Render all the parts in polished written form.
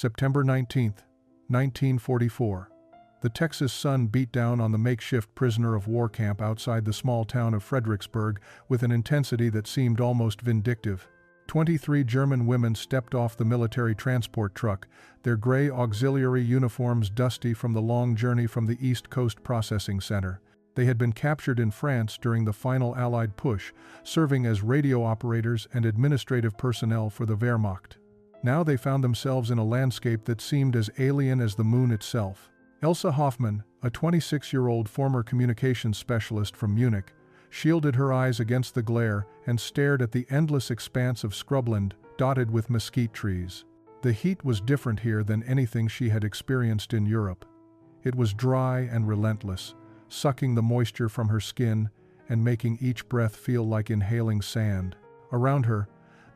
September 19, 1944. The Texas sun beat down on the makeshift prisoner of war camp outside the small town of Fredericksburg with an intensity that seemed almost vindictive. 23 German women stepped off the military transport truck, their gray auxiliary uniforms dusty from the long journey from the East Coast Processing Center. They had been captured in France during the final Allied push, serving as radio operators and administrative personnel for the Wehrmacht. Now they found themselves in a landscape that seemed as alien as the moon itself. Elsa Hoffmann, a 26-year-old former communications specialist from Munich, shielded her eyes against the glare and stared at the endless expanse of scrubland dotted with mesquite trees. The heat was different here than anything she had experienced in Europe. It was dry and relentless, sucking the moisture from her skin and making each breath feel like inhaling sand. Around her,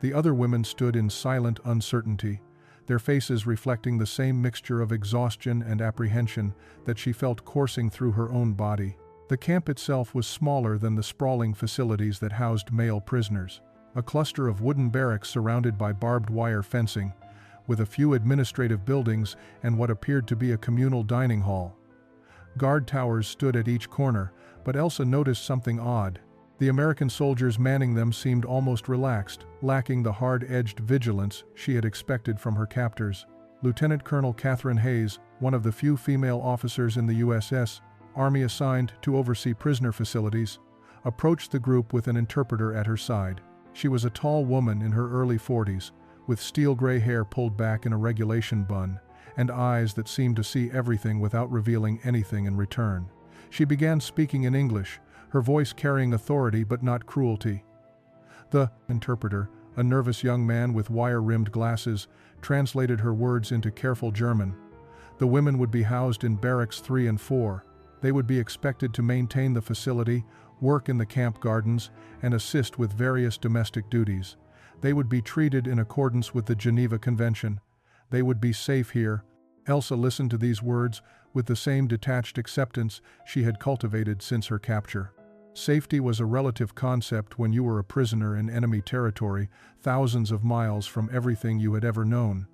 the other women stood in silent uncertainty, their faces reflecting the same mixture of exhaustion and apprehension that she felt coursing through her own body. The camp itself was smaller than the sprawling facilities that housed male prisoners, a cluster of wooden barracks surrounded by barbed wire fencing, with a few administrative buildings and what appeared to be a communal dining hall. Guard towers stood at each corner, but Elsa noticed something odd. The American soldiers manning them seemed almost relaxed, lacking the hard-edged vigilance she had expected from her captors. Lieutenant Colonel Catherine Hayes, one of the few female officers in the USS Army assigned to oversee prisoner facilities, approached the group with an interpreter at her side. She was a tall woman in her early 40s, with steel-gray hair pulled back in a regulation bun, and eyes that seemed to see everything without revealing anything in return. She began speaking in English, her voice carrying authority but not cruelty. The interpreter, a nervous young man with wire-rimmed glasses, translated her words into careful German. The women would be housed in Barracks 3 and 4. They would be expected to maintain the facility, work in the camp gardens, and assist with various domestic duties. They would be treated in accordance with the Geneva Convention. They would be safe here. Elsa listened to these words with the same detached acceptance she had cultivated since her capture. Safety was a relative concept when you were a prisoner in enemy territory, thousands of miles from everything you had ever known.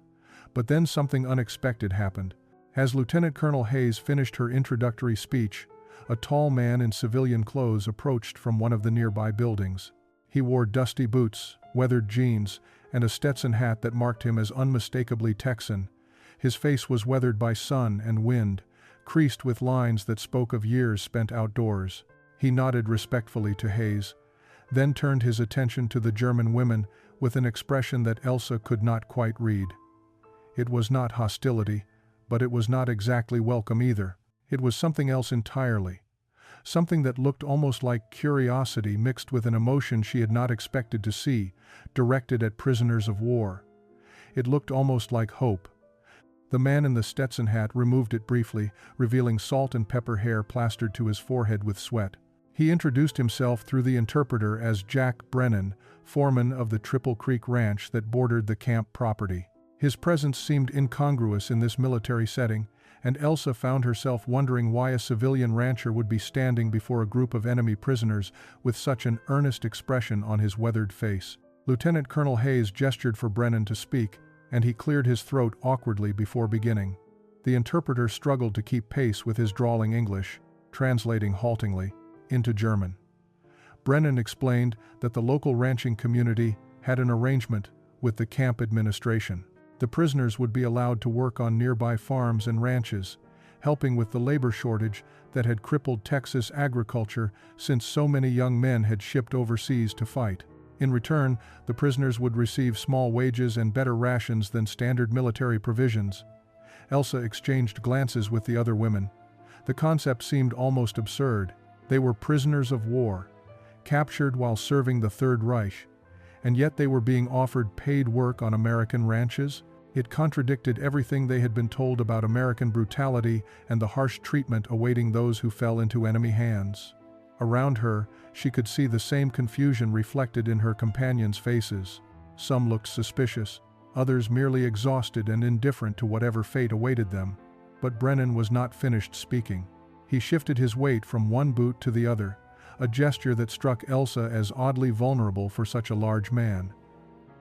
But then something unexpected happened. As Lieutenant Colonel Hayes finished her introductory speech, a tall man in civilian clothes approached from one of the nearby buildings. He wore dusty boots, weathered jeans, and a Stetson hat that marked him as unmistakably Texan. His face was weathered by sun and wind, creased with lines that spoke of years spent outdoors. He nodded respectfully to Hayes, then turned his attention to the German women with an expression that Elsa could not quite read. It was not hostility, but it was not exactly welcome either. It was something else entirely. Something that looked almost like curiosity mixed with an emotion she had not expected to see, directed at prisoners of war. It looked almost like hope. The man in the Stetson hat removed it briefly, revealing salt and pepper hair plastered to his forehead with sweat. He introduced himself through the interpreter as Jack Brennan, foreman of the Triple Creek Ranch that bordered the camp property. His presence seemed incongruous in this military setting, and Elsa found herself wondering why a civilian rancher would be standing before a group of enemy prisoners with such an earnest expression on his weathered face. Lieutenant Colonel Hayes gestured for Brennan to speak, and he cleared his throat awkwardly before beginning. The interpreter struggled to keep pace with his drawling English, translating haltingly into German. Brennan explained that the local ranching community had an arrangement with the camp administration. The prisoners would be allowed to work on nearby farms and ranches, helping with the labor shortage that had crippled Texas agriculture since so many young men had shipped overseas to fight. In return, the prisoners would receive small wages and better rations than standard military provisions. Elsa exchanged glances with the other women. The concept seemed almost absurd. They were prisoners of war, captured while serving the Third Reich, and yet they were being offered paid work on American ranches. It contradicted everything they had been told about American brutality and the harsh treatment awaiting those who fell into enemy hands. Around her, she could see the same confusion reflected in her companions' faces. Some looked suspicious, others merely exhausted and indifferent to whatever fate awaited them. But Brennan was not finished speaking. He shifted his weight from one boot to the other, a gesture that struck Elsa as oddly vulnerable for such a large man.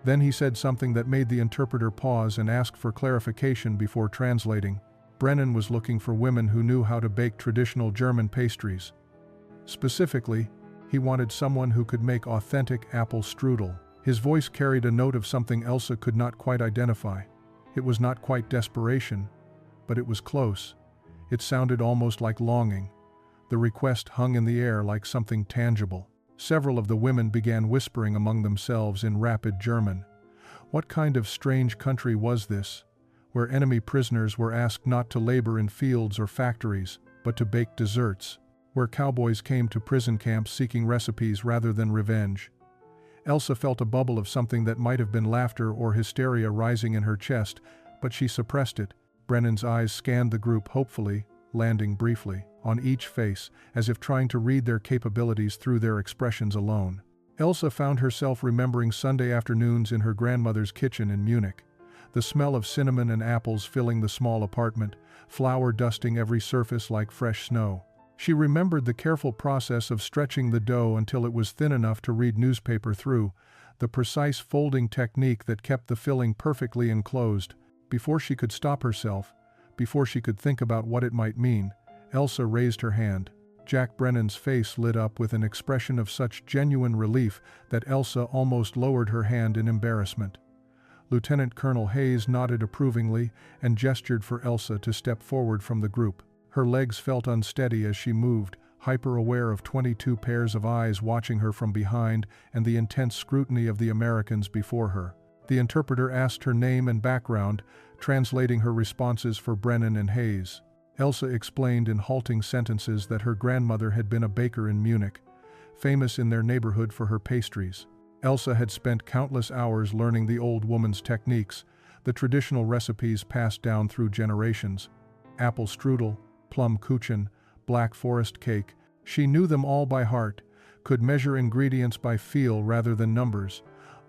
Then he said something that made the interpreter pause and ask for clarification before translating. Brennan was looking for women who knew how to bake traditional German pastries. Specifically, he wanted someone who could make authentic apple strudel. His voice carried a note of something Elsa could not quite identify. It was not quite desperation, but it was close. It sounded almost like longing. The request hung in the air like something tangible. Several of the women began whispering among themselves in rapid German. What kind of strange country was this, where enemy prisoners were asked not to labor in fields or factories, but to bake desserts, where cowboys came to prison camps seeking recipes rather than revenge? Elsa felt a bubble of something that might have been laughter or hysteria rising in her chest, but she suppressed it. Brennan's eyes scanned the group hopefully, landing briefly on each face, as if trying to read their capabilities through their expressions alone. Elsa found herself remembering Sunday afternoons in her grandmother's kitchen in Munich. The smell of cinnamon and apples filling the small apartment, flour dusting every surface like fresh snow. She remembered the careful process of stretching the dough until it was thin enough to read newspaper through, the precise folding technique that kept the filling perfectly enclosed. Before she could stop herself, before she could think about what it might mean, Elsa raised her hand. Jack Brennan's face lit up with an expression of such genuine relief that Elsa almost lowered her hand in embarrassment. Lieutenant Colonel Hayes nodded approvingly and gestured for Elsa to step forward from the group. Her legs felt unsteady as she moved, hyper-aware of 22 pairs of eyes watching her from behind and the intense scrutiny of the Americans before her. The interpreter asked her name and background, translating her responses for Brennan and Hayes. Elsa explained in halting sentences that her grandmother had been a baker in Munich, famous in their neighborhood for her pastries. Elsa had spent countless hours learning the old woman's techniques, the traditional recipes passed down through generations. Apple strudel, plum kuchen, black forest cake, she knew them all by heart, could measure ingredients by feel rather than numbers,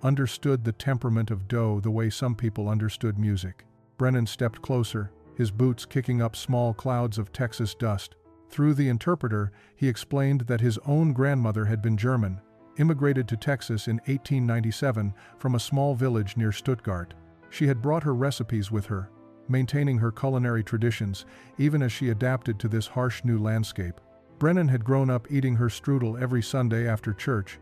understood the temperament of dough the way some people understood music. Brennan stepped closer, his boots kicking up small clouds of Texas dust. Through the interpreter, he explained that his own grandmother had been German, immigrated to Texas in 1897 from a small village near Stuttgart. She had brought her recipes with her, maintaining her culinary traditions even as she adapted to this harsh new landscape. Brennan had grown up eating her strudel every Sunday after church,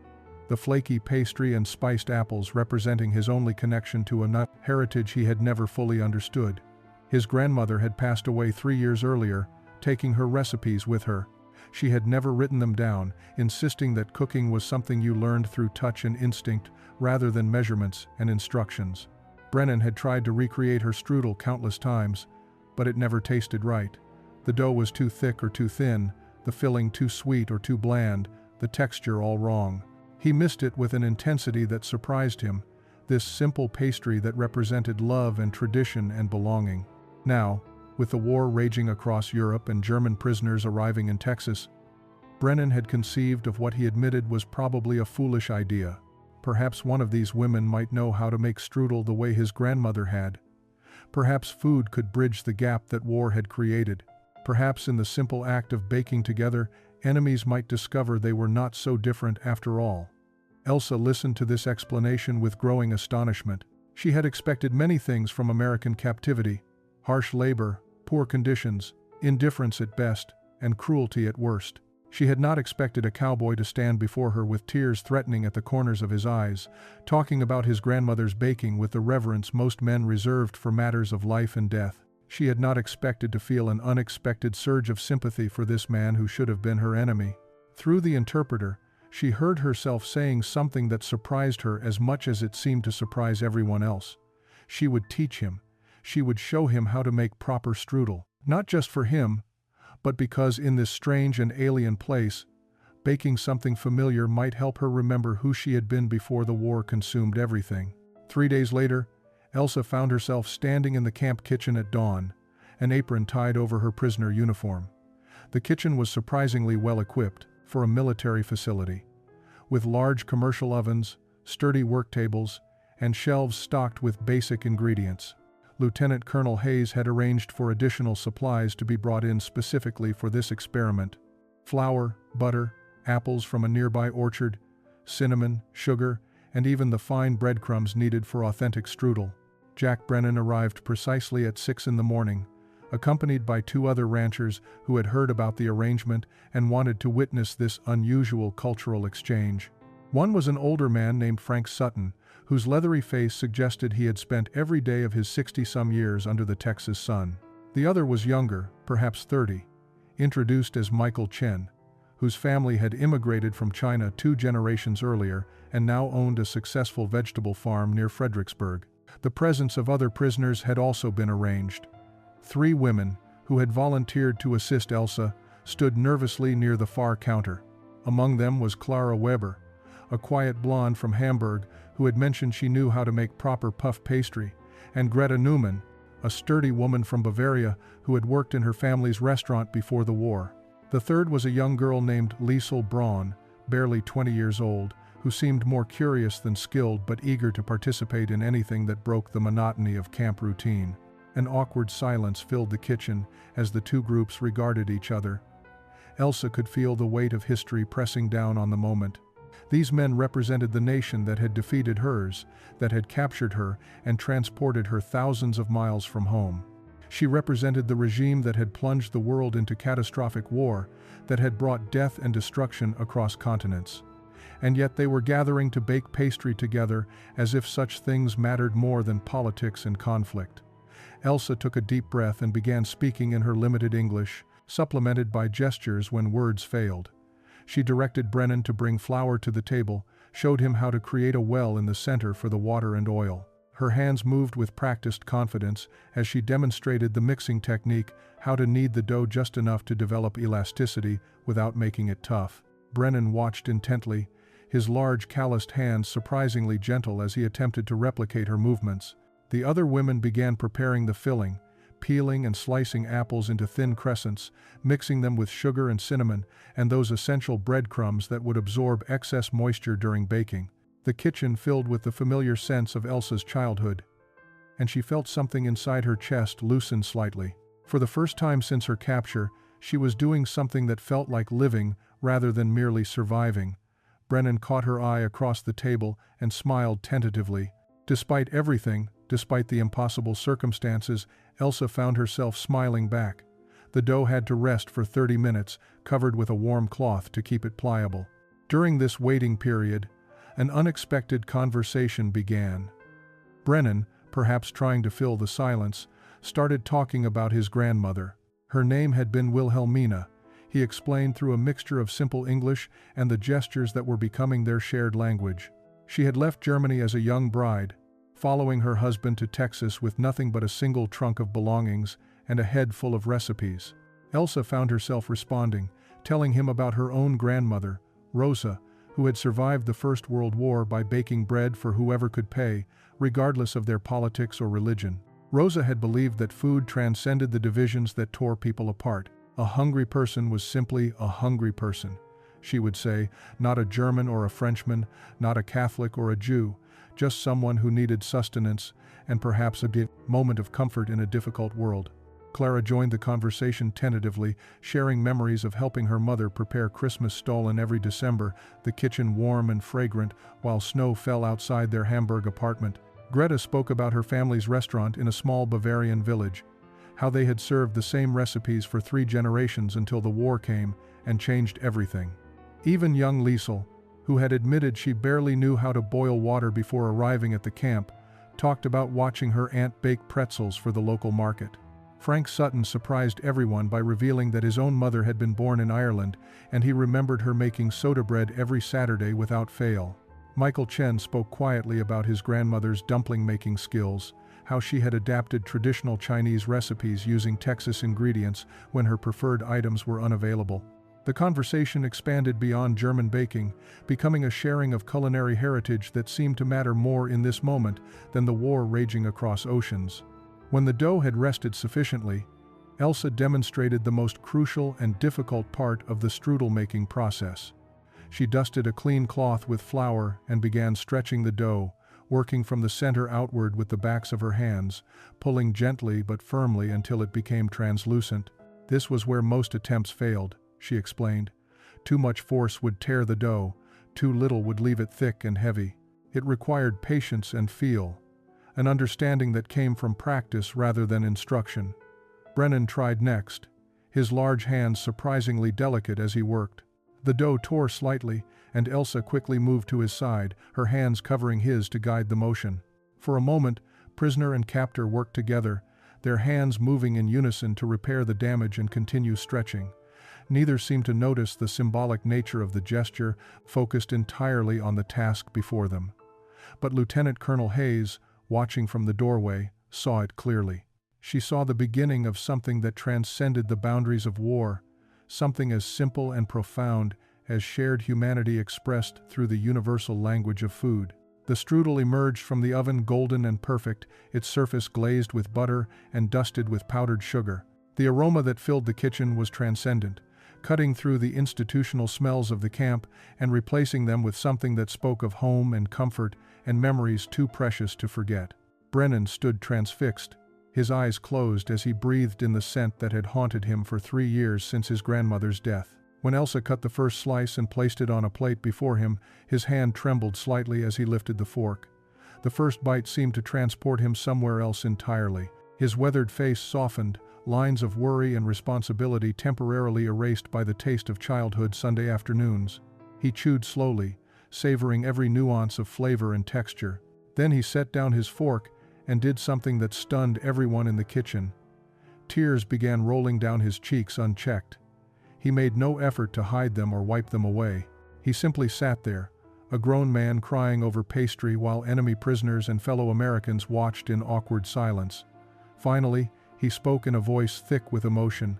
the flaky pastry and spiced apples representing his only connection to a nut heritage he had never fully understood. His grandmother had passed away 3 years earlier, taking her recipes with her. She had never written them down, insisting that cooking was something you learned through touch and instinct rather than measurements and instructions. Brennan had tried to recreate her strudel countless times, but it never tasted right. The dough was too thick or too thin, the filling too sweet or too bland, the texture all wrong. He missed it with an intensity that surprised him, this simple pastry that represented love and tradition and belonging. Now, with the war raging across Europe and German prisoners arriving in Texas, Brennan had conceived of what he admitted was probably a foolish idea. Perhaps one of these women might know how to make strudel the way his grandmother had. Perhaps food could bridge the gap that war had created. Perhaps in the simple act of baking together, enemies might discover they were not so different after all. Elsa listened to this explanation with growing astonishment. She had expected many things from American captivity: harsh labor, poor conditions, indifference at best, and cruelty at worst. She had not expected a cowboy to stand before her with tears threatening at the corners of his eyes, talking about his grandmother's baking with the reverence most men reserved for matters of life and death. She had not expected to feel an unexpected surge of sympathy for this man who should have been her enemy. Through the interpreter, she heard herself saying something that surprised her as much as it seemed to surprise everyone else. She would teach him. She would show him how to make proper strudel, not just for him, but because in this strange and alien place, baking something familiar might help her remember who she had been before the war consumed everything. 3 days later, Elsa found herself standing in the camp kitchen at dawn, an apron tied over her prisoner uniform. The kitchen was surprisingly well equipped for a military facility, with large commercial ovens, sturdy work tables, and shelves stocked with basic ingredients. Lieutenant Colonel Hayes had arranged for additional supplies to be brought in specifically for this experiment: flour, butter, apples from a nearby orchard, cinnamon, sugar, and even the fine breadcrumbs needed for authentic strudel. Jack Brennan arrived precisely at 6 in the morning, accompanied by 2 other ranchers who had heard about the arrangement and wanted to witness this unusual cultural exchange. One was an older man named Frank Sutton, whose leathery face suggested he had spent every day of his 60-some years under the Texas sun. The other was younger, perhaps 30, introduced as Michael Chen, whose family had immigrated from China 2 generations earlier and now owned a successful vegetable farm near Fredericksburg. The presence of other prisoners had also been arranged. 3 women, who had volunteered to assist Elsa, stood nervously near the far counter. Among them was Clara Weber, a quiet blonde from Hamburg who had mentioned she knew how to make proper puff pastry, and Greta Newman, a sturdy woman from Bavaria who had worked in her family's restaurant before the war. The third was a young girl named Liesel Braun, barely 20 years old, who seemed more curious than skilled but eager to participate in anything that broke the monotony of camp routine. An awkward silence filled the kitchen as the 2 groups regarded each other. Elsa could feel the weight of history pressing down on the moment. These men represented the nation that had defeated hers, that had captured her and transported her thousands of miles from home. She represented the regime that had plunged the world into catastrophic war, that had brought death and destruction across continents. And yet they were gathering to bake pastry together as if such things mattered more than politics and conflict. Elsa took a deep breath and began speaking in her limited English, supplemented by gestures when words failed. She directed Brennan to bring flour to the table, showed him how to create a well in the center for the water and oil. Her hands moved with practiced confidence as she demonstrated the mixing technique, how to knead the dough just enough to develop elasticity without making it tough. Brennan watched intently, his large calloused hands surprisingly gentle as he attempted to replicate her movements. The other women began preparing the filling, peeling and slicing apples into thin crescents, mixing them with sugar and cinnamon, and those essential breadcrumbs that would absorb excess moisture during baking. The kitchen filled with the familiar sense of Elsa's childhood, and she felt something inside her chest loosen slightly. For the first time since her capture, she was doing something that felt like living rather than merely surviving. Brennan caught her eye across the table and smiled tentatively. Despite everything, despite the impossible circumstances, Elsa found herself smiling back. The dough had to rest for 30 minutes, covered with a warm cloth to keep it pliable. During this waiting period, an unexpected conversation began. Brennan, perhaps trying to fill the silence, started talking about his grandmother. Her name had been Wilhelmina, he explained through a mixture of simple English and the gestures that were becoming their shared language. She had left Germany as a young bride, following her husband to Texas with nothing but a single trunk of belongings and a head full of recipes. Elsa found herself responding, telling him about her own grandmother, Rosa, who had survived the First World War by baking bread for whoever could pay, regardless of their politics or religion. Rosa had believed that food transcended the divisions that tore people apart. A hungry person was simply a hungry person, she would say, not a German or a Frenchman, not a Catholic or a Jew, just someone who needed sustenance and perhaps a moment of comfort in a difficult world. Clara joined the conversation tentatively, sharing memories of helping her mother prepare Christmas stollen every December, the kitchen warm and fragrant while snow fell outside their Hamburg apartment. Greta spoke about her family's restaurant in a small Bavarian village, how they had served the same recipes for 3 generations until the war came and changed everything. Even young Liesel, who had admitted she barely knew how to boil water before arriving at the camp, talked about watching her aunt bake pretzels for the local market. Frank Sutton surprised everyone by revealing that his own mother had been born in Ireland, and he remembered her making soda bread every Saturday without fail. Michael Chen spoke quietly about his grandmother's dumpling-making skills, how she had adapted traditional Chinese recipes using Texas ingredients when her preferred items were unavailable. The conversation expanded beyond German baking, becoming a sharing of culinary heritage that seemed to matter more in this moment than the war raging across oceans. When the dough had rested sufficiently, Elsa demonstrated the most crucial and difficult part of the strudel-making process. She dusted a clean cloth with flour and began stretching the dough, working from the center outward with the backs of her hands, pulling gently but firmly until it became translucent. This was where most attempts failed, she explained. Too much force would tear the dough, too little would leave it thick and heavy. It required patience and feel, an understanding that came from practice rather than instruction. Brennan tried next, his large hands surprisingly delicate as he worked. The dough tore slightly, and Elsa quickly moved to his side, her hands covering his to guide the motion. For a moment, prisoner and captor worked together, their hands moving in unison to repair the damage and continue stretching. Neither seemed to notice the symbolic nature of the gesture, focused entirely on the task before them. But Lieutenant Colonel Hayes, watching from the doorway, saw it clearly. She saw the beginning of something that transcended the boundaries of war, something as simple and profound as shared humanity expressed through the universal language of food. The strudel emerged from the oven golden and perfect, its surface glazed with butter and dusted with powdered sugar. The aroma that filled the kitchen was transcendent, cutting through the institutional smells of the camp and replacing them with something that spoke of home and comfort and memories too precious to forget. Brennan stood transfixed, his eyes closed as he breathed in the scent that had haunted him for 3 years since his grandmother's death. When Elsa cut the first slice and placed it on a plate before him, his hand trembled slightly as he lifted the fork. The first bite seemed to transport him somewhere else entirely. His weathered face softened, lines of worry and responsibility temporarily erased by the taste of childhood Sunday afternoons. He chewed slowly, savoring every nuance of flavor and texture. Then he set down his fork and did something that stunned everyone in the kitchen. Tears began rolling down his cheeks unchecked. He made no effort to hide them or wipe them away. He simply sat there, a grown man crying over pastry while enemy prisoners and fellow Americans watched in awkward silence. Finally, he spoke in a voice thick with emotion.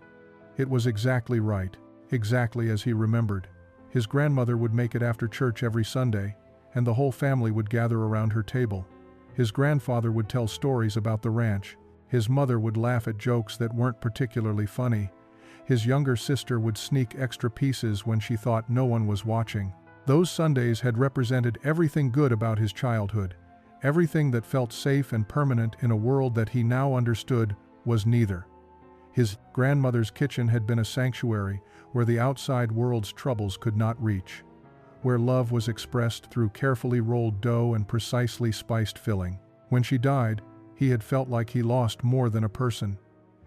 It was exactly right, exactly as he remembered. His grandmother would make it after church every Sunday, and the whole family would gather around her table. His grandfather would tell stories about the ranch. His mother would laugh at jokes that weren't particularly funny. His younger sister would sneak extra pieces when she thought no one was watching. Those Sundays had represented everything good about his childhood, everything that felt safe and permanent in a world that he now understood was neither. His grandmother's kitchen had been a sanctuary where the outside world's troubles could not reach, where love was expressed through carefully rolled dough and precisely spiced filling. When she died, he had felt like he lost more than a person.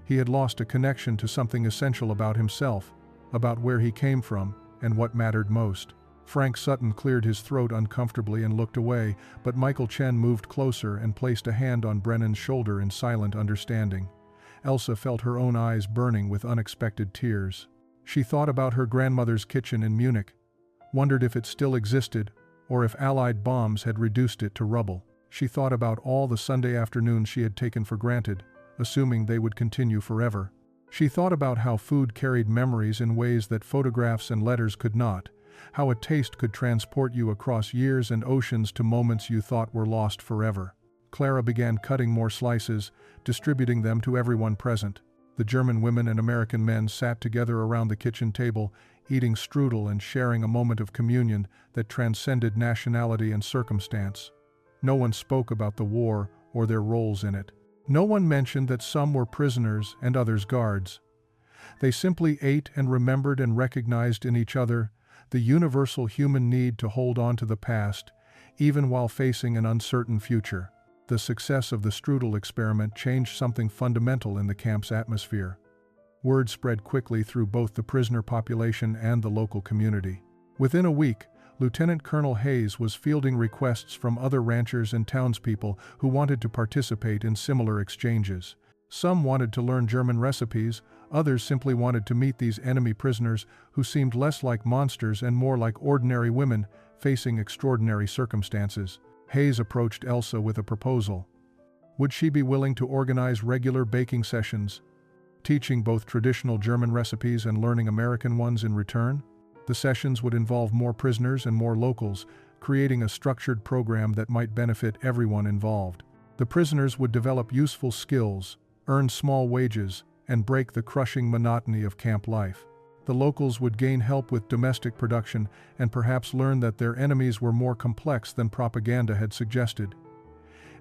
He had lost a connection to something essential about himself, about where he came from, and what mattered most. Frank Sutton cleared his throat uncomfortably and looked away, but Michael Chen moved closer and placed a hand on Brennan's shoulder in silent understanding. Elsa felt her own eyes burning with unexpected tears. She thought about her grandmother's kitchen in Munich, wondered if it still existed, or if Allied bombs had reduced it to rubble. She thought about all the Sunday afternoons she had taken for granted, assuming they would continue forever. She thought about how food carried memories in ways that photographs and letters could not, how a taste could transport you across years and oceans to moments you thought were lost forever. Clara began cutting more slices, distributing them to everyone present. The German women and American men sat together around the kitchen table, eating strudel and sharing a moment of communion that transcended nationality and circumstance. No one spoke about the war or their roles in it. No one mentioned that some were prisoners and others guards. They simply ate and remembered and recognized in each other the universal human need to hold on to the past, even while facing an uncertain future. The success of the strudel experiment changed something fundamental in the camp's atmosphere. Word spread quickly through both the prisoner population and the local community. Within a week, Lieutenant Colonel Hayes was fielding requests from other ranchers and townspeople who wanted to participate in similar exchanges. Some wanted to learn German recipes, others simply wanted to meet these enemy prisoners who seemed less like monsters and more like ordinary women facing extraordinary circumstances. Hayes approached Elsa with a proposal. Would she be willing to organize regular baking sessions, teaching both traditional German recipes and learning American ones in return? The sessions would involve more prisoners and more locals, creating a structured program that might benefit everyone involved. The prisoners would develop useful skills, earn small wages, and break the crushing monotony of camp life. The locals would gain help with domestic production and perhaps learn that their enemies were more complex than propaganda had suggested.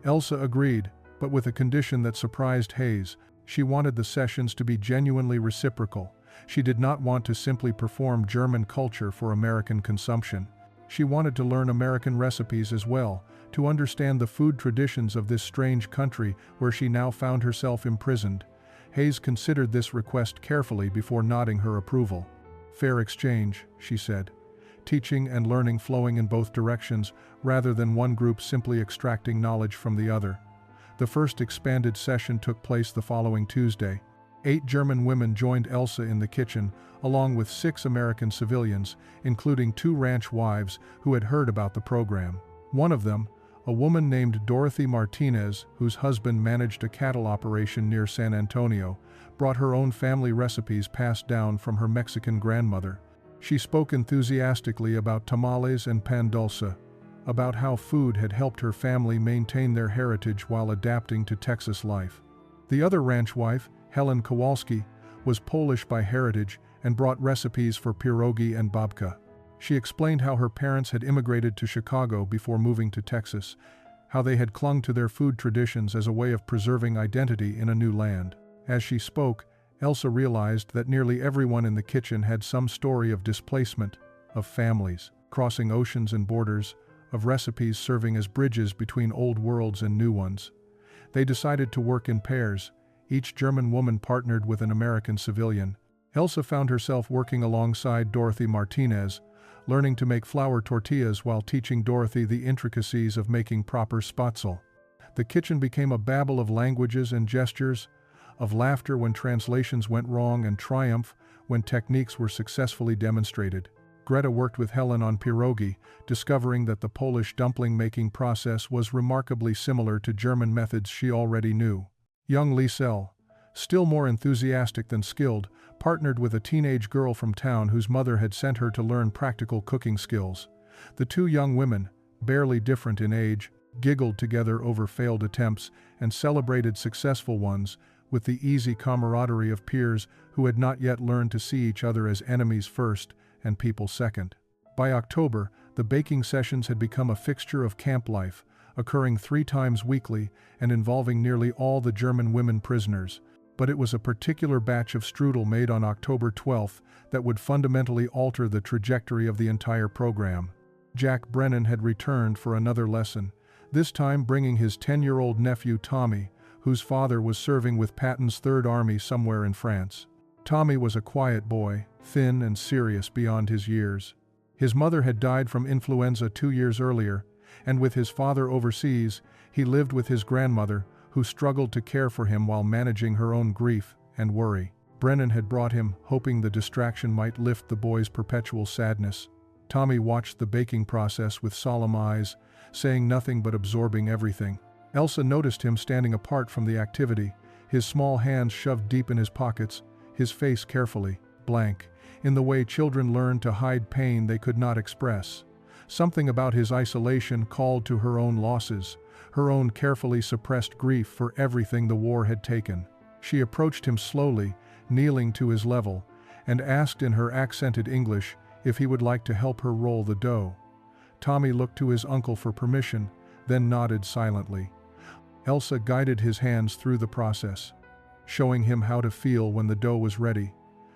Elsa agreed, but with a condition that surprised Hayes. She wanted the sessions to be genuinely reciprocal. She did not want to simply perform German culture for American consumption. She wanted to learn American recipes as well, to understand the food traditions of this strange country where she now found herself imprisoned. Hayes considered this request carefully before nodding her approval. "Fair exchange," she said. "Teaching and learning flowing in both directions, rather than one group simply extracting knowledge from the other." The first expanded session took place the following Tuesday. 8 German women joined Elsa in the kitchen, along with 6 American civilians, including 2 ranch wives who had heard about the program. One of them, a woman named Dorothy Martinez, whose husband managed a cattle operation near San Antonio, brought her own family recipes passed down from her Mexican grandmother. She spoke enthusiastically about tamales and pan dulce, about how food had helped her family maintain their heritage while adapting to Texas life. The other ranch wife, Helen Kowalski, was Polish by heritage and brought recipes for pierogi and babka. She explained how her parents had immigrated to Chicago before moving to Texas, how they had clung to their food traditions as a way of preserving identity in a new land. As she spoke, Elsa realized that nearly everyone in the kitchen had some story of displacement, of families crossing oceans and borders, of recipes serving as bridges between old worlds and new ones. They decided to work in pairs. Each German woman partnered with an American civilian. Elsa found herself working alongside Dorothy Martinez, learning to make flour tortillas while teaching Dorothy the intricacies of making proper spatzel. The kitchen became a babel of languages and gestures, of laughter when translations went wrong and triumph when techniques were successfully demonstrated. Greta worked with Helen on pierogi, discovering that the Polish dumpling-making process was remarkably similar to German methods she already knew. Young Liesel, still more enthusiastic than skilled, partnered with a teenage girl from town whose mother had sent her to learn practical cooking skills. The 2 young women, barely different in age, giggled together over failed attempts and celebrated successful ones with the easy camaraderie of peers who had not yet learned to see each other as enemies first and people second. By October, the baking sessions had become a fixture of camp life, occurring 3 times weekly and involving nearly all the German women prisoners. But it was a particular batch of strudel made on October 12th that would fundamentally alter the trajectory of the entire program. Jack Brennan had returned for another lesson, this time bringing his 10-year-old nephew Tommy, whose father was serving with Patton's Third Army somewhere in France. Tommy was a quiet boy, thin and serious beyond his years. His mother had died from influenza 2 years earlier, and with his father overseas, he lived with his grandmother, who struggled to care for him while managing her own grief and worry. Brennan had brought him, hoping the distraction might lift the boy's perpetual sadness. Tommy watched the baking process with solemn eyes, saying nothing but absorbing everything. Elsa noticed him standing apart from the activity, his small hands shoved deep in his pockets, his face carefully blank, in the way children learn to hide pain they could not express. Something about his isolation called to her own losses, her own carefully suppressed grief for everything the war had taken. She approached him slowly, kneeling to his level, and asked in her accented English if he would like to help her roll the dough. Tommy looked to his uncle for permission, then nodded silently. Elsa guided his hands through the process, showing him how to feel when the dough was ready,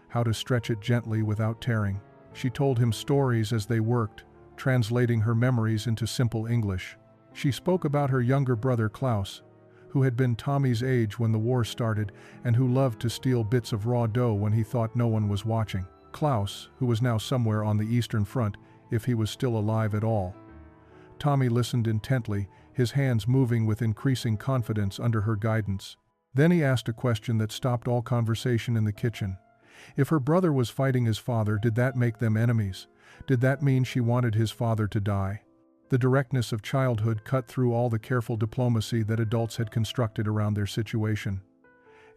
how to stretch it gently without tearing. She told him stories as they worked, translating her memories into simple English. She spoke about her younger brother Klaus, who had been Tommy's age when the war started and who loved to steal bits of raw dough when he thought no one was watching. Klaus, who was now somewhere on the Eastern Front, if he was still alive at all. Tommy listened intently, his hands moving with increasing confidence under her guidance. Then he asked a question that stopped all conversation in the kitchen. If her brother was fighting his father, did that make them enemies? Did that mean she wanted his father to die? The directness of childhood cut through all the careful diplomacy that adults had constructed around their situation.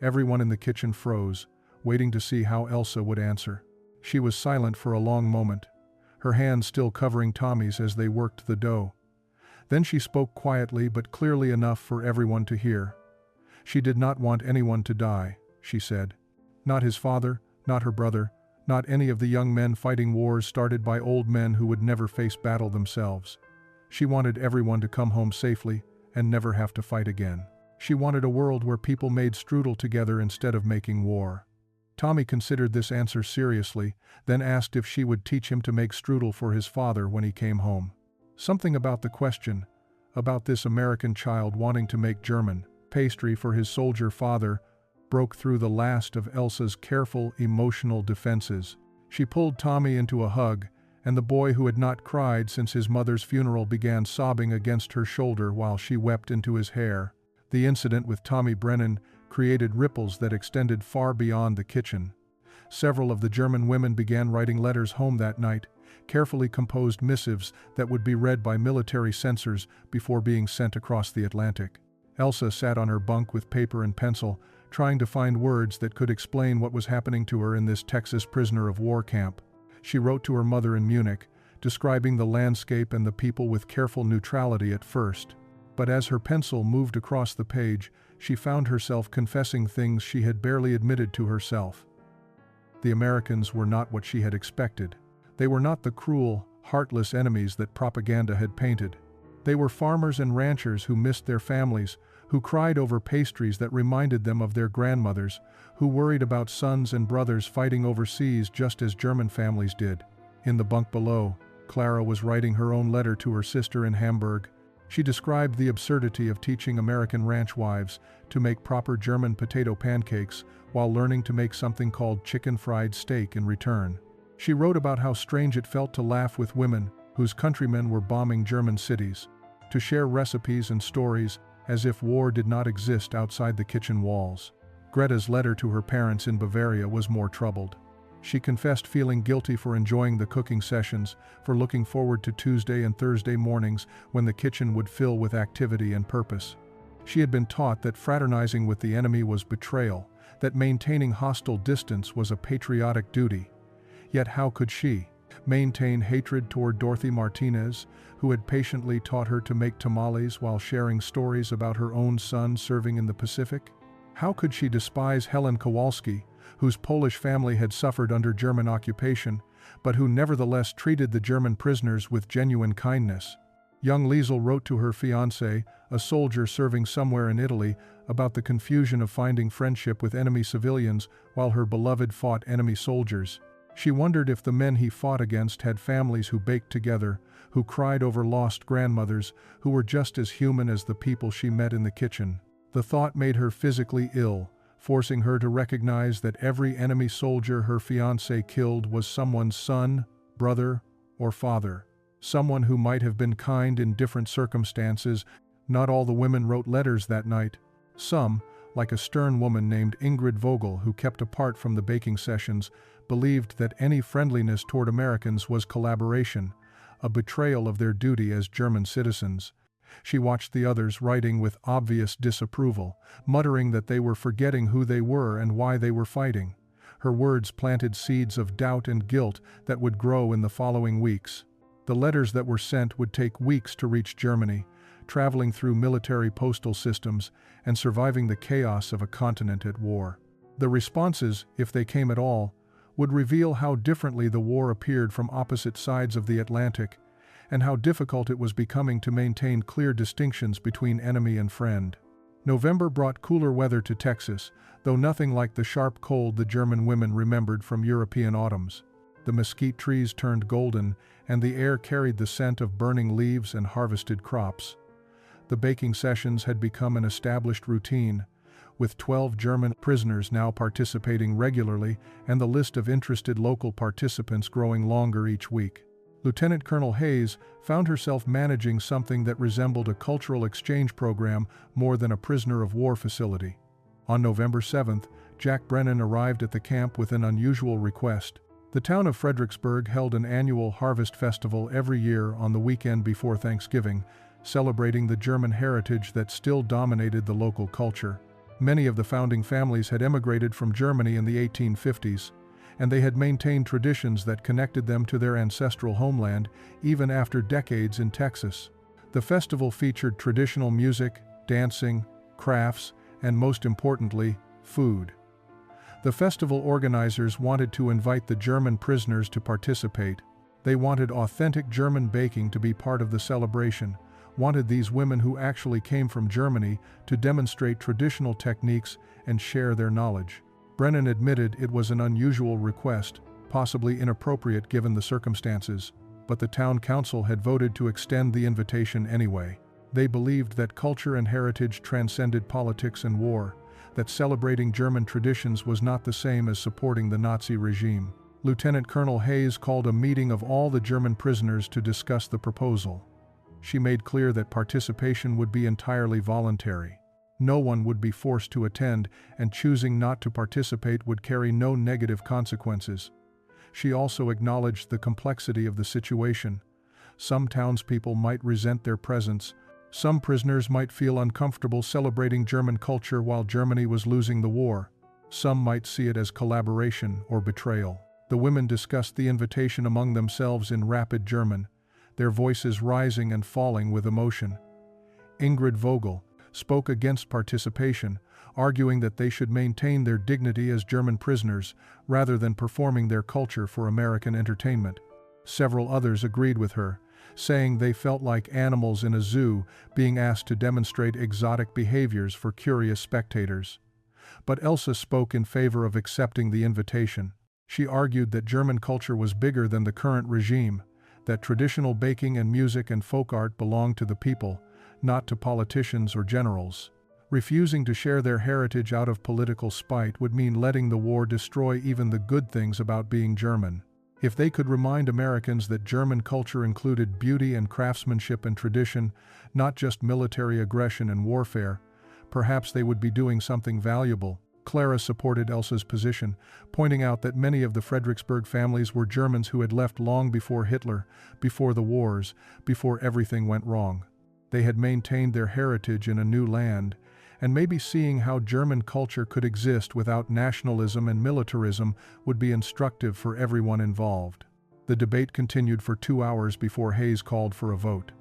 Everyone in the kitchen froze, waiting to see how Elsa would answer. She was silent for a long moment, her hands still covering Tommy's as they worked the dough. Then she spoke quietly but clearly enough for everyone to hear. She did not want anyone to die, she said. Not his father, not her brother, not any of the young men fighting wars started by old men who would never face battle themselves. She wanted everyone to come home safely and never have to fight again. She wanted a world where people made strudel together instead of making war. Tommy considered this answer seriously, then asked if she would teach him to make strudel for his father when he came home. Something about the question, about this American child wanting to make German pastry for his soldier father, broke through the last of Elsa's careful, emotional defenses. She pulled Tommy into a hug, and the boy who had not cried since his mother's funeral began sobbing against her shoulder while she wept into his hair. The incident with Tommy Brennan created ripples that extended far beyond the kitchen. Several of the German women began writing letters home that night, carefully composed missives that would be read by military censors before being sent across the Atlantic. Elsa sat on her bunk with paper and pencil, trying to find words that could explain what was happening to her in this Texas prisoner of war camp. She wrote to her mother in Munich, describing the landscape and the people with careful neutrality at first. But as her pencil moved across the page, she found herself confessing things she had barely admitted to herself. The Americans were not what she had expected. They were not the cruel, heartless enemies that propaganda had painted. They were farmers and ranchers who missed their families, who cried over pastries that reminded them of their grandmothers, who worried about sons and brothers fighting overseas just as German families did. In the bunk below, Clara was writing her own letter to her sister in Hamburg. She described the absurdity of teaching American ranch wives to make proper German potato pancakes while learning to make something called chicken fried steak in return. She wrote about how strange it felt to laugh with women whose countrymen were bombing German cities, to share recipes and stories as if war did not exist outside the kitchen walls. Greta's letter to her parents in Bavaria was more troubled. She confessed feeling guilty for enjoying the cooking sessions, for looking forward to Tuesday and Thursday mornings when the kitchen would fill with activity and purpose. She had been taught that fraternizing with the enemy was betrayal, that maintaining hostile distance was a patriotic duty. Yet how could she maintain hatred toward Dorothy Martinez, who had patiently taught her to make tamales while sharing stories about her own son serving in the Pacific? How could she despise Helen Kowalski, whose Polish family had suffered under German occupation, but who nevertheless treated the German prisoners with genuine kindness? Young Liesel wrote to her fiancé, a soldier serving somewhere in Italy, about the confusion of finding friendship with enemy civilians while her beloved fought enemy soldiers. She wondered if the men he fought against had families who baked together, who cried over lost grandmothers, who were just as human as the people she met in the kitchen. The thought made her physically ill, forcing her to recognize that every enemy soldier her fiancé killed was someone's son, brother, or father. Someone who might have been kind in different circumstances. Not all the women wrote letters that night. Some, like a stern woman named Ingrid Vogel who kept apart from the baking sessions, believed that any friendliness toward Americans was collaboration, a betrayal of their duty as German citizens. She watched the others writing with obvious disapproval, muttering that they were forgetting who they were and why they were fighting. Her words planted seeds of doubt and guilt that would grow in the following weeks. The letters that were sent would take weeks to reach Germany, traveling through military postal systems and surviving the chaos of a continent at war. The responses, if they came at all, would reveal how differently the war appeared from opposite sides of the Atlantic, and how difficult it was becoming to maintain clear distinctions between enemy and friend. November brought cooler weather to Texas, though nothing like the sharp cold the German women remembered from European autumns. The mesquite trees turned golden, and the air carried the scent of burning leaves and harvested crops. The baking sessions had become an established routine, with 12 German prisoners now participating regularly and the list of interested local participants growing longer each week. Lieutenant Colonel Hayes found herself managing something that resembled a cultural exchange program more than a prisoner of war facility. On November 7th, Jack Brennan arrived at the camp with an unusual request. The town of Fredericksburg held an annual harvest festival every year on the weekend before Thanksgiving, celebrating the German heritage that still dominated the local culture. Many of the founding families had emigrated from Germany in the 1850s, and they had maintained traditions that connected them to their ancestral homeland even after decades in Texas. The festival featured traditional music, dancing, crafts, and most importantly, food. The festival organizers wanted to invite the German prisoners to participate. They wanted authentic German baking to be part of the celebration, wanted these women who actually came from Germany to demonstrate traditional techniques and share their knowledge. Brennan admitted it was an unusual request, possibly inappropriate given the circumstances, but the town council had voted to extend the invitation anyway. They believed that culture and heritage transcended politics and war, that celebrating German traditions was not the same as supporting the Nazi regime. Lieutenant Colonel Hayes called a meeting of all the German prisoners to discuss the proposal. She made clear that participation would be entirely voluntary. No one would be forced to attend, and choosing not to participate would carry no negative consequences. She also acknowledged the complexity of the situation. Some townspeople might resent their presence. Some prisoners might feel uncomfortable celebrating German culture while Germany was losing the war. Some might see it as collaboration or betrayal. The women discussed the invitation among themselves in rapid German, their voices rising and falling with emotion. Ingrid Vogel spoke against participation, arguing that they should maintain their dignity as German prisoners rather than performing their culture for American entertainment. Several others agreed with her, saying they felt like animals in a zoo being asked to demonstrate exotic behaviors for curious spectators. But Elsa spoke in favor of accepting the invitation. She argued that German culture was bigger than the current regime, that traditional baking and music and folk art belonged to the people, not to politicians or generals. Refusing to share their heritage out of political spite would mean letting the war destroy even the good things about being German. If they could remind Americans that German culture included beauty and craftsmanship and tradition, not just military aggression and warfare, perhaps they would be doing something valuable. Clara supported Elsa's position, pointing out that many of the Fredericksburg families were Germans who had left long before Hitler, before the wars, before everything went wrong. They had maintained their heritage in a new land, and maybe seeing how German culture could exist without nationalism and militarism would be instructive for everyone involved. The debate continued for 2 hours before Hayes called for a vote.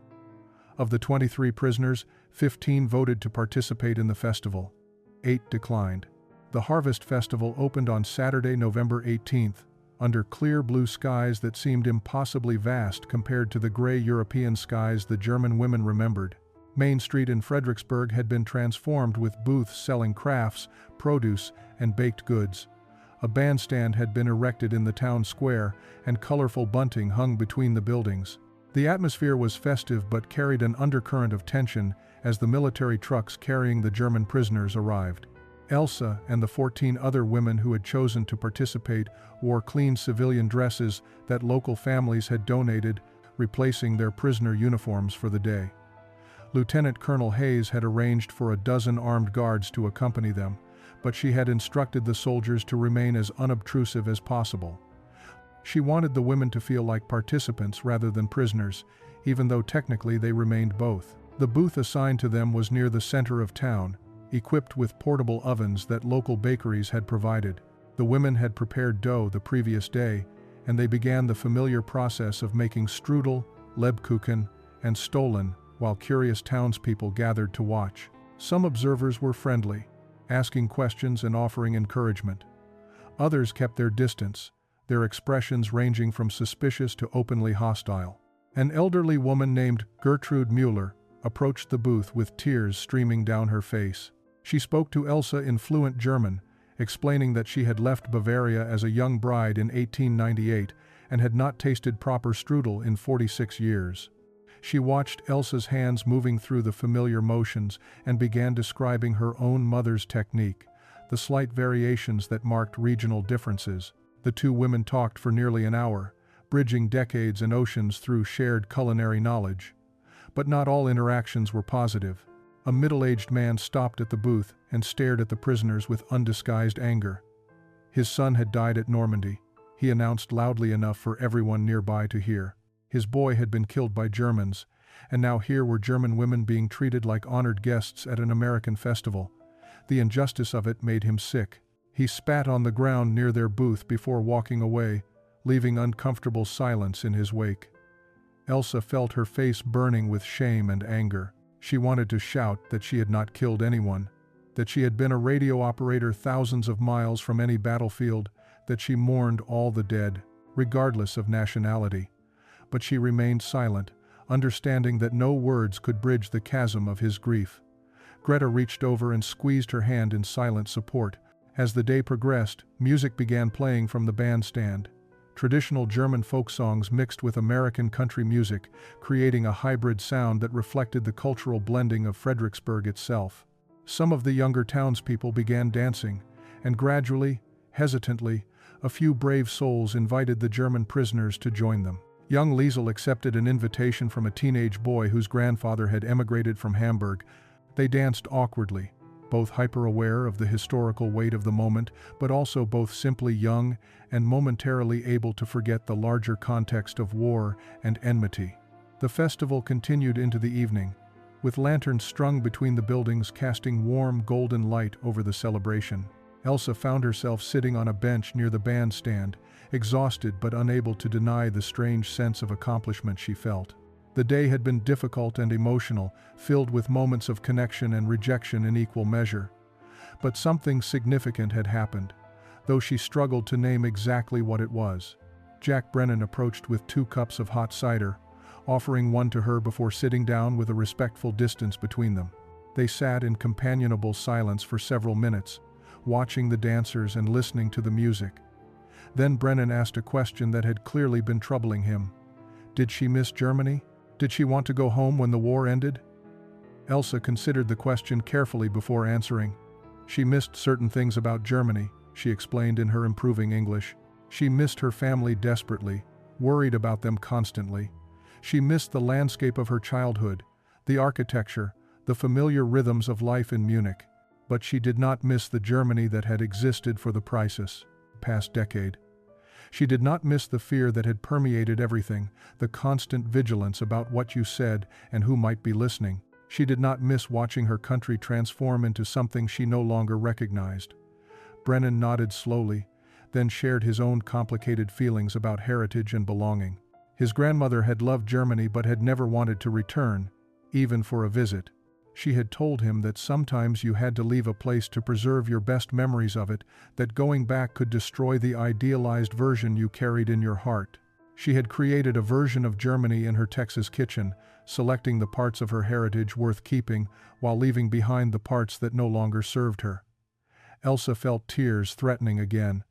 Of the 23 prisoners, 15 voted to participate in the festival. 8 declined. The Harvest Festival opened on Saturday, November 18th, under clear blue skies that seemed impossibly vast compared to the gray European skies the German women remembered. Main Street in Fredericksburg had been transformed with booths selling crafts, produce, and baked goods. A bandstand had been erected in the town square, and colorful bunting hung between the buildings. The atmosphere was festive but carried an undercurrent of tension as the military trucks carrying the German prisoners arrived. Elsa and the 14 other women who had chosen to participate wore clean civilian dresses that local families had donated, replacing their prisoner uniforms for the day. Lieutenant Colonel Hayes had arranged for a dozen armed guards to accompany them, but she had instructed the soldiers to remain as unobtrusive as possible. She wanted the women to feel like participants rather than prisoners, even though technically they remained both. The booth assigned to them was near the center of town, equipped with portable ovens that local bakeries had provided. The women had prepared dough the previous day, and they began the familiar process of making strudel, Lebkuchen, and stollen, while curious townspeople gathered to watch. Some observers were friendly, asking questions and offering encouragement. Others kept their distance, their expressions ranging from suspicious to openly hostile. An elderly woman named Gertrude Müller approached the booth with tears streaming down her face. She spoke to Elsa in fluent German, explaining that she had left Bavaria as a young bride in 1898 and had not tasted proper strudel in 46 years. She watched Elsa's hands moving through the familiar motions and began describing her own mother's technique, the slight variations that marked regional differences. The two women talked for nearly an hour, bridging decades and oceans through shared culinary knowledge. But not all interactions were positive. A middle-aged man stopped at the booth and stared at the prisoners with undisguised anger. His son had died at Normandy, he announced loudly enough for everyone nearby to hear. His boy had been killed by Germans, and now here were German women being treated like honored guests at an American festival. The injustice of it made him sick. He spat on the ground near their booth before walking away, leaving uncomfortable silence in his wake. Elsa felt her face burning with shame and anger. She wanted to shout that she had not killed anyone, that she had been a radio operator thousands of miles from any battlefield, that she mourned all the dead, regardless of nationality. But she remained silent, understanding that no words could bridge the chasm of his grief. Greta reached over and squeezed her hand in silent support, As the day progressed, music began playing from the bandstand. Traditional German folk songs mixed with American country music, creating a hybrid sound that reflected the cultural blending of Fredericksburg itself. Some of the younger townspeople began dancing, and gradually, hesitantly, a few brave souls invited the German prisoners to join them. Young Liesel accepted an invitation from a teenage boy whose grandfather had emigrated from Hamburg. They danced awkwardly, both hyper-aware of the historical weight of the moment, but also both simply young and momentarily able to forget the larger context of war and enmity. The festival continued into the evening, with lanterns strung between the buildings casting warm golden light over the celebration. Elsa found herself sitting on a bench near the bandstand, exhausted but unable to deny the strange sense of accomplishment she felt. The day had been difficult and emotional, filled with moments of connection and rejection in equal measure. But something significant had happened, though she struggled to name exactly what it was. Jack Brennan approached with 2 cups of hot cider, offering one to her before sitting down with a respectful distance between them. They sat in companionable silence for several minutes, watching the dancers and listening to the music. Then Brennan asked a question that had clearly been troubling him. Did she miss Germany? Did she want to go home when the war ended? Elsa considered the question carefully before answering. She missed certain things about Germany, she explained in her improving English. She missed her family desperately, worried about them constantly. She missed the landscape of her childhood, the architecture, the familiar rhythms of life in Munich. But she did not miss the Germany that had existed for the past decade. She did not miss the fear that had permeated everything, the constant vigilance about what you said and who might be listening. She did not miss watching her country transform into something she no longer recognized. Brennan nodded slowly, then shared his own complicated feelings about heritage and belonging. His grandmother had loved Germany but had never wanted to return, even for a visit. She had told him that sometimes you had to leave a place to preserve your best memories of it, that going back could destroy the idealized version you carried in your heart. She had created a version of Germany in her Texas kitchen, selecting the parts of her heritage worth keeping while leaving behind the parts that no longer served her. Elsa felt tears threatening again.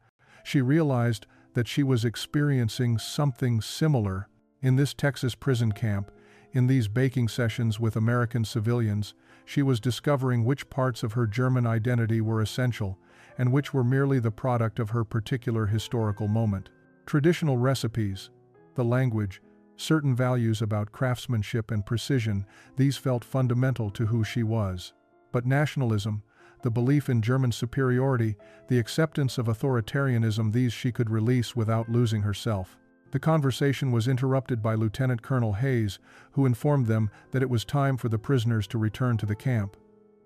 She realized that she was experiencing something similar in this Texas prison camp. In these baking sessions with American civilians, she was discovering which parts of her German identity were essential and which were merely the product of her particular historical moment. Traditional recipes, the language, certain values about craftsmanship and precision, these felt fundamental to who she was. But nationalism, the belief in German superiority, the acceptance of authoritarianism, these she could release without losing herself. The conversation was interrupted by Lieutenant Colonel Hayes, who informed them that it was time for the prisoners to return to the camp.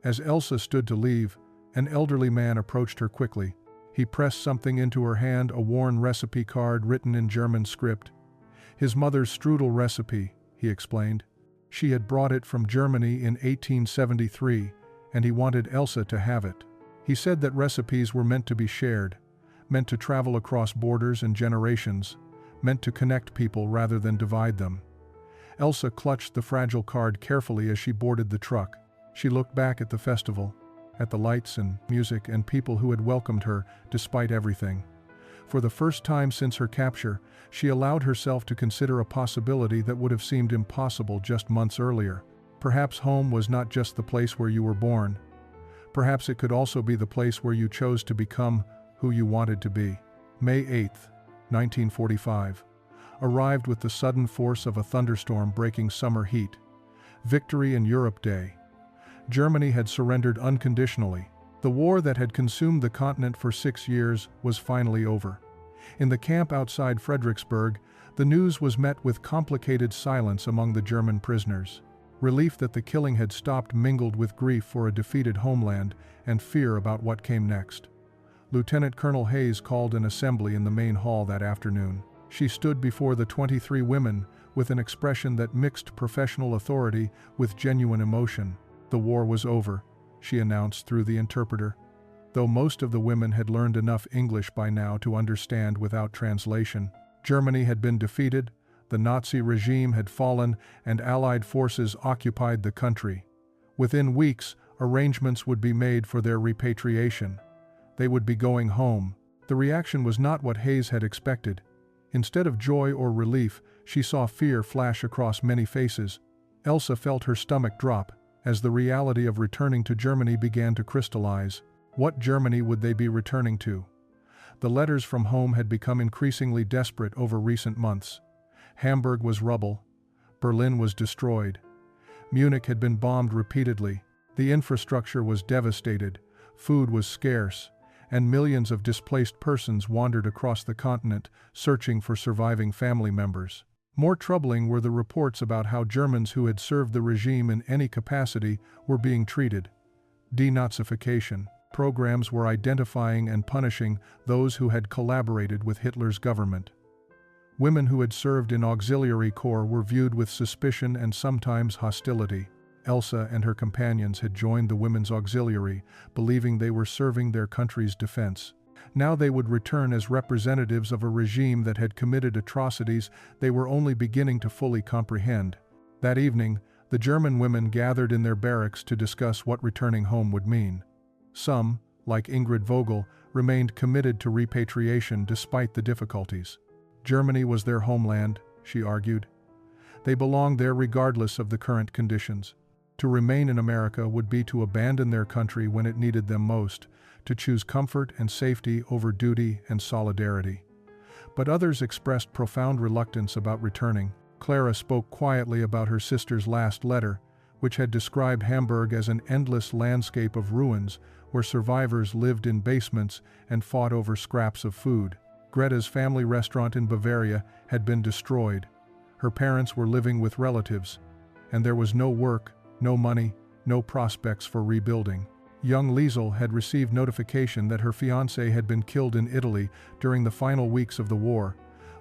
As Elsa stood to leave, an elderly man approached her quickly. He pressed something into her hand, a worn recipe card written in German script. His mother's Strudel recipe, he explained. She had brought it from Germany in 1873, and he wanted Elsa to have it. He said that recipes were meant to be shared, meant to travel across borders and generations, meant to connect people rather than divide them. Elsa clutched the fragile card carefully as she boarded the truck. She looked back at the festival, at the lights and music and people who had welcomed her despite everything. For the first time since her capture, she allowed herself to consider a possibility that would have seemed impossible just months earlier. Perhaps home was not just the place where you were born. Perhaps it could also be the place where you chose to become who you wanted to be. May 8th. 1945, arrived with the sudden force of a thunderstorm breaking summer heat. Victory in Europe Day. Germany had surrendered unconditionally. The war that had consumed the continent for 6 years was finally over. In the camp outside Fredericksburg, the news was met with complicated silence among the German prisoners. Relief that the killing had stopped mingled with grief for a defeated homeland and fear about what came next. Lieutenant Colonel Hayes called an assembly in the main hall that afternoon. She stood before the 23 women with an expression that mixed professional authority with genuine emotion. The war was over, she announced through the interpreter. Though most of the women had learned enough English by now to understand without translation, Germany had been defeated, the Nazi regime had fallen, and Allied forces occupied the country. Within weeks, arrangements would be made for their repatriation. They would be going home. The reaction was not what Hayes had expected. Instead of joy or relief, she saw fear flash across many faces. Elsa felt her stomach drop as the reality of returning to Germany began to crystallize. What Germany would they be returning to? The letters from home had become increasingly desperate over recent months. Hamburg was rubble. Berlin was destroyed. Munich had been bombed repeatedly. The infrastructure was devastated. Food was scarce, and millions of displaced persons wandered across the continent, searching for surviving family members. More troubling were the reports about how Germans who had served the regime in any capacity were being treated. Denazification programs were identifying and punishing those who had collaborated with Hitler's government. Women who had served in auxiliary corps were viewed with suspicion and sometimes hostility. Elsa and her companions had joined the Women's Auxiliary, believing they were serving their country's defense. Now they would return as representatives of a regime that had committed atrocities they were only beginning to fully comprehend. That evening, the German women gathered in their barracks to discuss what returning home would mean. Some, like Ingrid Vogel, remained committed to repatriation despite the difficulties. Germany was their homeland, she argued. They belonged there regardless of the current conditions. To remain in America would be to abandon their country when it needed them most, to choose comfort and safety over duty and solidarity. But others expressed profound reluctance about returning. Clara spoke quietly about her sister's last letter, which had described Hamburg as an endless landscape of ruins where survivors lived in basements and fought over scraps of food. Greta's family restaurant in Bavaria had been destroyed. Her parents were living with relatives, and there was no work, no money, no prospects for rebuilding. Young Liesel had received notification that her fiancé had been killed in Italy during the final weeks of the war,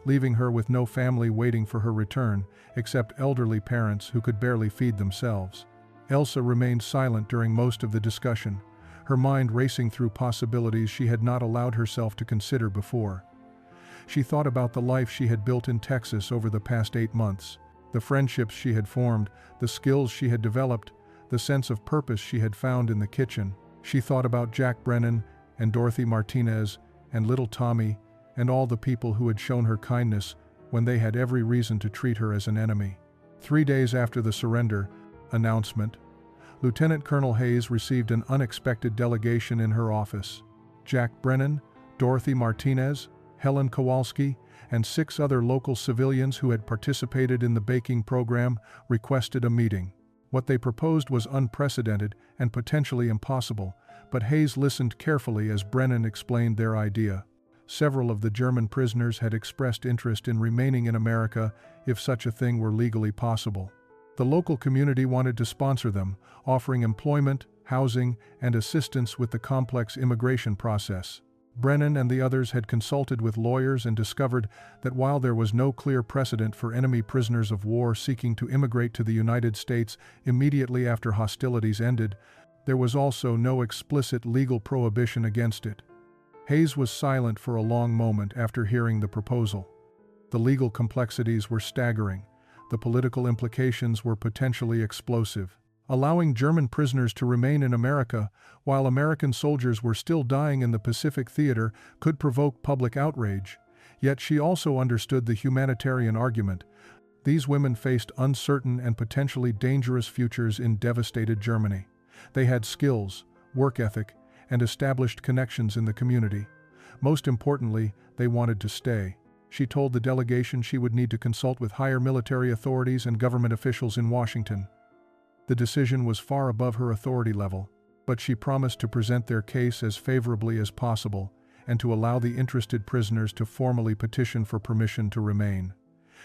leaving her with no family waiting for her return, except elderly parents who could barely feed themselves. Elsa remained silent during most of the discussion, her mind racing through possibilities she had not allowed herself to consider before. She thought about the life she had built in Texas over the past 8 months, the friendships she had formed, the skills she had developed, the sense of purpose she had found in the kitchen. She thought about Jack Brennan and Dorothy Martinez and little Tommy and all the people who had shown her kindness when they had every reason to treat her as an enemy. 3 days after the surrender announcement, Lieutenant Colonel Hayes received an unexpected delegation in her office. Jack Brennan, Dorothy Martinez, Helen Kowalski, and 6 other local civilians who had participated in the baking program requested a meeting. What they proposed was unprecedented and potentially impossible, but Hayes listened carefully as Brennan explained their idea. Several of the German prisoners had expressed interest in remaining in America if such a thing were legally possible. The local community wanted to sponsor them, offering employment, housing, and assistance with the complex immigration process. Brennan and the others had consulted with lawyers and discovered that while there was no clear precedent for enemy prisoners of war seeking to immigrate to the United States immediately after hostilities ended, there was also no explicit legal prohibition against it. Hayes was silent for a long moment after hearing the proposal. The legal complexities were staggering. The political implications were potentially explosive. Allowing German prisoners to remain in America while American soldiers were still dying in the Pacific Theater could provoke public outrage. Yet she also understood the humanitarian argument. These women faced uncertain and potentially dangerous futures in devastated Germany. They had skills, work ethic, and established connections in the community. Most importantly, they wanted to stay. She told the delegation she would need to consult with higher military authorities and government officials in Washington. The decision was far above her authority level, but she promised to present their case as favorably as possible and to allow the interested prisoners to formally petition for permission to remain.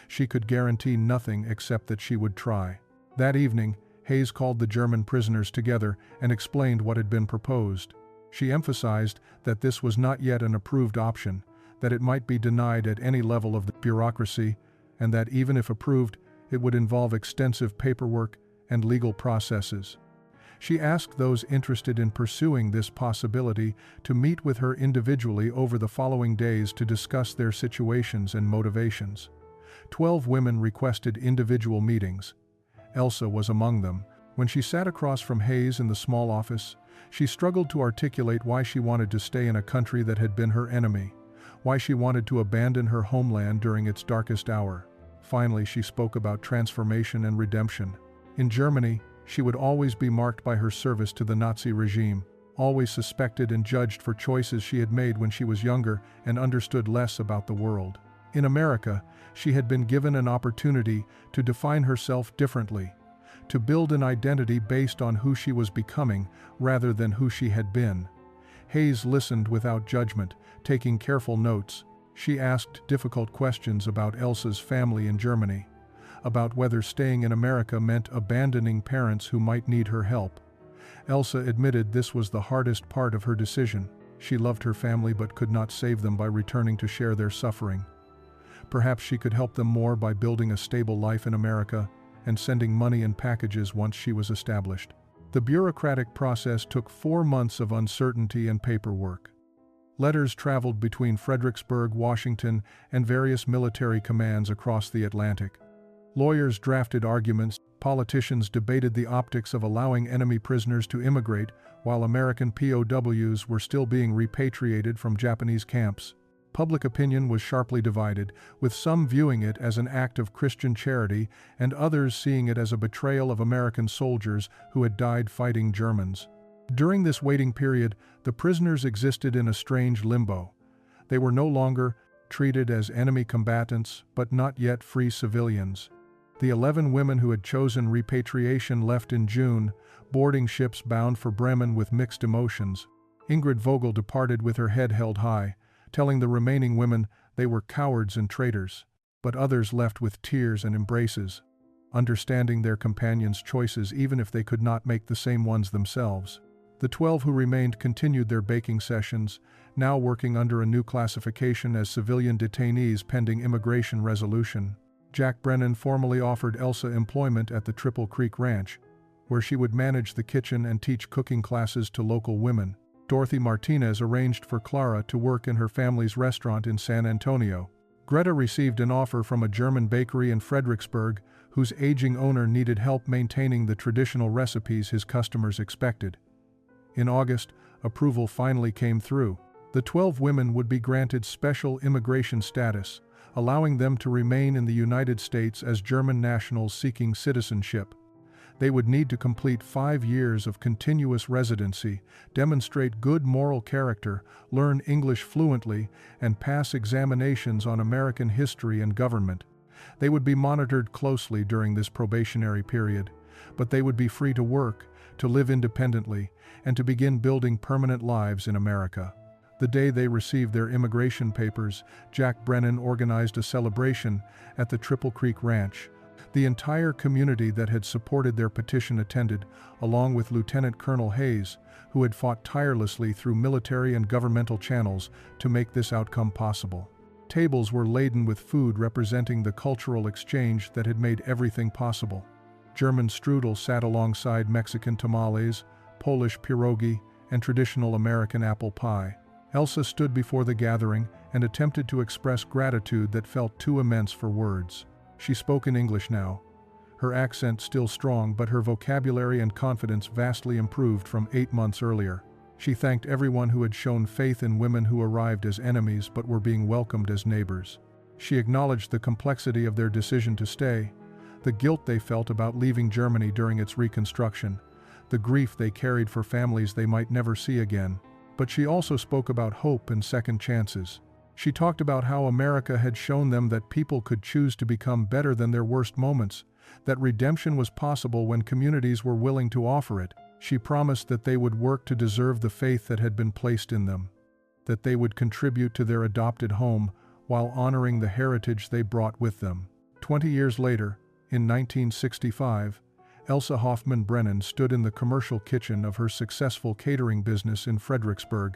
She could guarantee nothing except that she would try. That evening, Hayes called the German prisoners together and explained what had been proposed. She emphasized that this was not yet an approved option, that it might be denied at any level of the bureaucracy, and that even if approved, it would involve extensive paperwork and legal processes. She asked those interested in pursuing this possibility to meet with her individually over the following days to discuss their situations and motivations. 12 women requested individual meetings. Elsa was among them. When she sat across from Hayes in the small office, She struggled to articulate why she wanted to stay in a country that had been her enemy, why she wanted to abandon her homeland during its darkest hour. Finally, she spoke about transformation and redemption. In Germany, she would always be marked by her service to the Nazi regime, always suspected and judged for choices she had made when she was younger and understood less about the world. In America, she had been given an opportunity to define herself differently, to build an identity based on who she was becoming rather than who she had been. Hayes listened without judgment, taking careful notes. She asked difficult questions about Elsa's family in Germany, about whether staying in America meant abandoning parents who might need her help. Elsa admitted this was the hardest part of her decision. She loved her family but could not save them by returning to share their suffering. Perhaps she could help them more by building a stable life in America and sending money and packages once she was established. The bureaucratic process took 4 months of uncertainty and paperwork. Letters traveled between Fredericksburg, Washington, and various military commands across the Atlantic. Lawyers drafted arguments, politicians debated the optics of allowing enemy prisoners to immigrate, while American POWs were still being repatriated from Japanese camps. Public opinion was sharply divided, with some viewing it as an act of Christian charity and others seeing it as a betrayal of American soldiers who had died fighting Germans. During this waiting period, the prisoners existed in a strange limbo. They were no longer treated as enemy combatants, but not yet free civilians. The 11 women who had chosen repatriation left in June, boarding ships bound for Bremen with mixed emotions. Ingrid Vogel departed with her head held high, telling the remaining women they were cowards and traitors, but others left with tears and embraces, understanding their companions' choices even if they could not make the same ones themselves. The 12 who remained continued their baking sessions, now working under a new classification as civilian detainees pending immigration resolution. Jack Brennan formally offered Elsa employment at the Triple Creek Ranch, where she would manage the kitchen and teach cooking classes to local women. Dorothy Martinez arranged for Clara to work in her family's restaurant in San Antonio. Greta received an offer from a German bakery in Fredericksburg, whose aging owner needed help maintaining the traditional recipes his customers expected. In August, approval finally came through. The 12 women would be granted special immigration status, allowing them to remain in the United States as German nationals seeking citizenship. They would need to complete 5 years of continuous residency, demonstrate good moral character, learn English fluently, and pass examinations on American history and government. They would be monitored closely during this probationary period, but they would be free to work, to live independently, and to begin building permanent lives in America. The day they received their immigration papers, Jack Brennan organized a celebration at the Triple Creek Ranch. The entire community that had supported their petition attended, along with Lieutenant Colonel Hayes, who had fought tirelessly through military and governmental channels to make this outcome possible. Tables were laden with food representing the cultural exchange that had made everything possible. German strudel sat alongside Mexican tamales, Polish pierogi, and traditional American apple pie. Elsa stood before the gathering and attempted to express gratitude that felt too immense for words. She spoke in English now, her accent still strong, but her vocabulary and confidence vastly improved from 8 months earlier. She thanked everyone who had shown faith in women who arrived as enemies but were being welcomed as neighbors. She acknowledged the complexity of their decision to stay, the guilt they felt about leaving Germany during its reconstruction, the grief they carried for families they might never see again. But she also spoke about hope and second chances. She talked about how America had shown them that people could choose to become better than their worst moments, that redemption was possible when communities were willing to offer it. She promised that they would work to deserve the faith that had been placed in them, that they would contribute to their adopted home while honoring the heritage they brought with them. 20 years later, in 1965, Elsa Hoffman Brennan stood in the commercial kitchen of her successful catering business in Fredericksburg,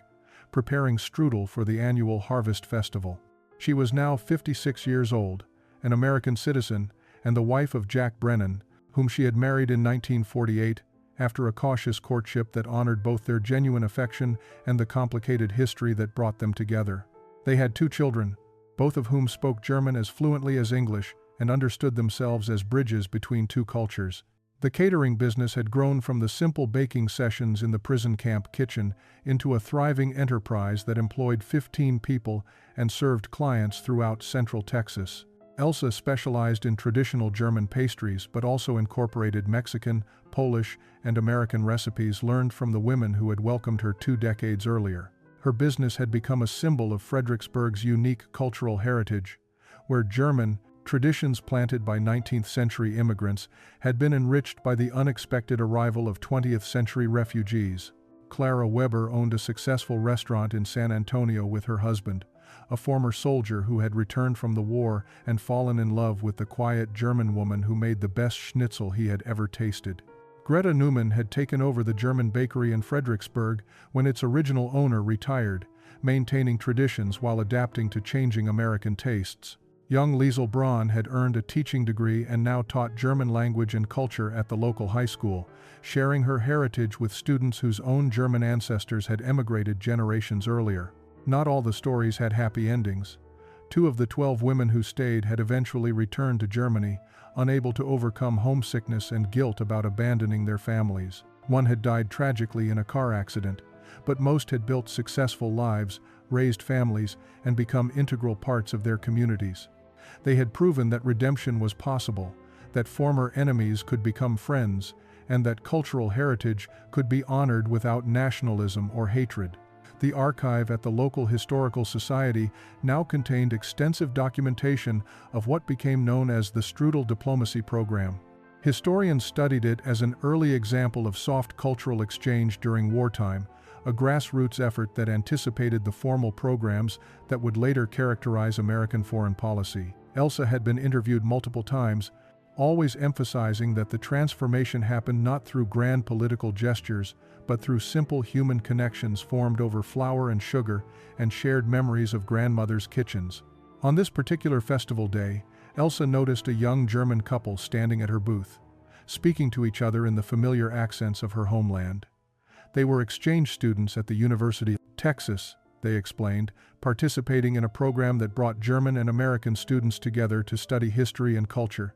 preparing strudel for the annual Harvest Festival. She was now 56 years old, an American citizen, and the wife of Jack Brennan, whom she had married in 1948 after a cautious courtship that honored both their genuine affection and the complicated history that brought them together. They had 2 children, both of whom spoke German as fluently as English and understood themselves as bridges between 2 cultures. The catering business had grown from the simple baking sessions in the prison camp kitchen into a thriving enterprise that employed 15 people and served clients throughout Central Texas. Elsa specialized in traditional German pastries but also incorporated Mexican, Polish, and American recipes learned from the women who had welcomed her 2 decades earlier. Her business had become a symbol of Fredericksburg's unique cultural heritage, where German traditions planted by 19th-century immigrants had been enriched by the unexpected arrival of 20th-century refugees. Clara Weber owned a successful restaurant in San Antonio with her husband, a former soldier who had returned from the war and fallen in love with the quiet German woman who made the best schnitzel he had ever tasted. Greta Newman had taken over the German bakery in Fredericksburg when its original owner retired, maintaining traditions while adapting to changing American tastes. Young Liesel Braun had earned a teaching degree and now taught German language and culture at the local high school, sharing her heritage with students whose own German ancestors had emigrated generations earlier. Not all the stories had happy endings. 2 of the 12 women who stayed had eventually returned to Germany, unable to overcome homesickness and guilt about abandoning their families. One had died tragically in a car accident, but most had built successful lives, raised families, and become integral parts of their communities. They had proven that redemption was possible, that former enemies could become friends, and that cultural heritage could be honored without nationalism or hatred. The archive at the local historical society now contained extensive documentation of what became known as the Strudel diplomacy program. Historians studied it as an early example of soft cultural exchange during wartime, a grassroots effort that anticipated the formal programs that would later characterize American foreign policy. Elsa had been interviewed multiple times, always emphasizing that the transformation happened not through grand political gestures, but through simple human connections formed over flour and sugar and shared memories of grandmother's kitchens. On this particular festival day, Elsa noticed a young German couple standing at her booth, speaking to each other in the familiar accents of her homeland. They were exchange students at the University of Texas, they explained, participating in a program that brought German and American students together to study history and culture.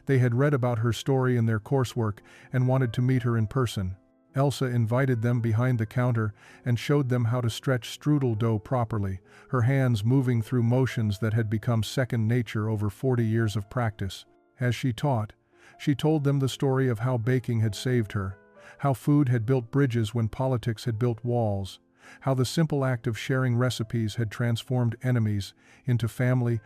They had read about her story in their coursework and wanted to meet her in person. Elsa invited them behind the counter and showed them how to stretch strudel dough properly, her hands moving through motions that had become second nature over 40 years of practice. As she taught, she told them the story of how baking had saved her, how food had built bridges when politics had built walls, how the simple act of sharing recipes had transformed enemies into family.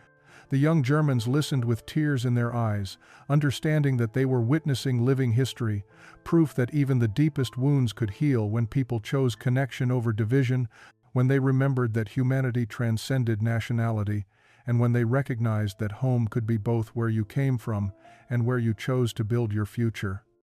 The young Germans listened with tears in their eyes, understanding that they were witnessing living history, proof that even the deepest wounds could heal when people chose connection over division, when they remembered that humanity transcended nationality, and when they recognized that home could be both where you came from and where you chose to build your future.